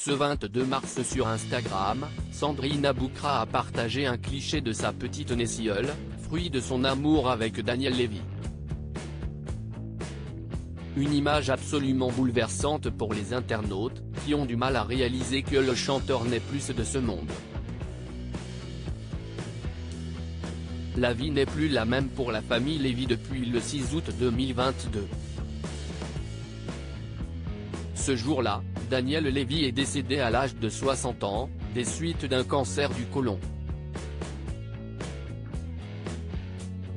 Ce 22 mars sur Instagram, Sandrine Aboukra a partagé un cliché de sa petite Nessiole, fruit de son amour avec Daniel Lévy. Une image absolument bouleversante pour les internautes, qui ont du mal à réaliser que le chanteur n'est plus de ce monde. La vie n'est plus la même pour la famille Lévy depuis le 6 août 2022. Ce jour-là, Daniel Lévy est décédé à l'âge de 60 ans, des suites d'un cancer du côlon.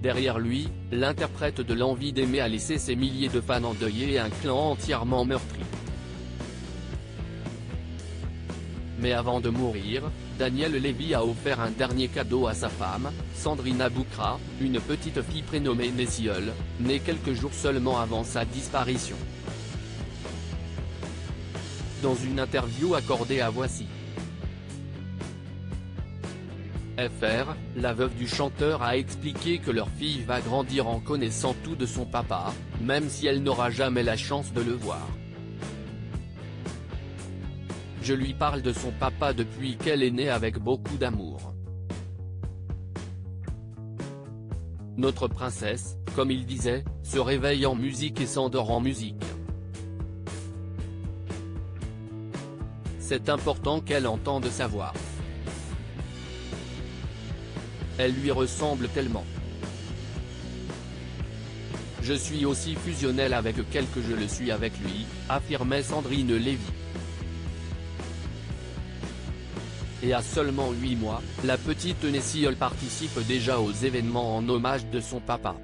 Derrière lui, l'interprète de l'envie d'aimer a laissé ses milliers de fans endeuillés et un clan entièrement meurtri. Mais avant de mourir, Daniel Lévy a offert un dernier cadeau à sa femme, Sandrine Aboukra, une petite fille prénommée Nessiole, née quelques jours seulement avant sa disparition. Dans une interview accordée à Voici. FR, la veuve du chanteur a expliqué que leur fille va grandir en connaissant tout de son papa, même si elle n'aura jamais la chance de le voir. Je lui parle de son papa depuis qu'elle est née avec beaucoup d'amour. Notre princesse, comme il disait, se réveille en musique et s'endort en musique. C'est important qu'elle entende sa voix. Elle lui ressemble tellement. Je suis aussi fusionnelle avec elle que je le suis avec lui, affirmait Sandrine Lévy. Et à seulement 8 mois, la petite Nessiole participe déjà aux événements en hommage de son papa.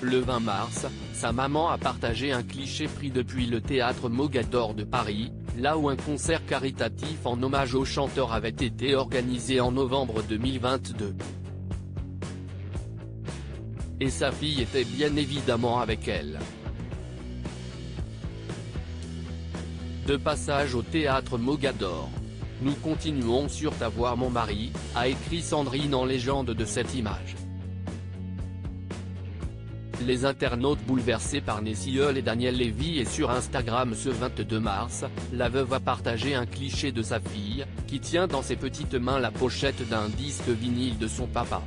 Le 20 mars, sa maman a partagé un cliché pris depuis le théâtre Mogador de Paris, là où un concert caritatif en hommage au chanteur avait été organisé en novembre 2022. Et sa fille était bien évidemment avec elle. De passage au théâtre Mogador. Nous continuons sur ta voix mon mari, a écrit Sandrine en légende de cette image. Les internautes bouleversés par Nessiole et Daniel Lévy et sur Instagram ce 22 mars, la veuve a partagé un cliché de sa fille, qui tient dans ses petites mains la pochette d'un disque vinyle de son papa.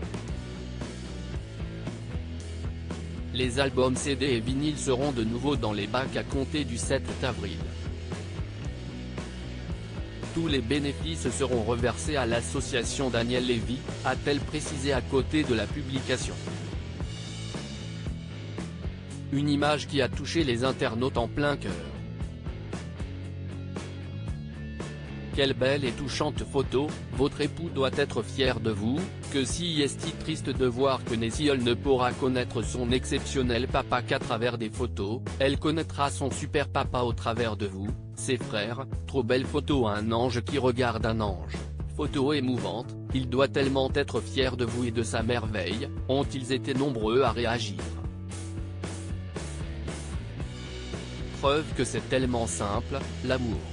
Les albums CD et vinyles seront de nouveau dans les bacs à compter du 7 avril. Tous les bénéfices seront reversés à l'association Daniel Lévy, a-t-elle précisé à côté de la publication. Une image qui a touché les internautes en plein cœur. Quelle belle et touchante photo, votre époux doit être fier de vous, que si est-il triste de voir que Nessiole ne pourra connaître son exceptionnel papa qu'à travers des photos, elle connaîtra son super papa au travers de vous, ses frères, trop belle photo un ange qui regarde un ange. Photo émouvante, il doit tellement être fier de vous et de sa merveille, ont-ils été nombreux à réagir. Preuve que c'est tellement simple, l'amour.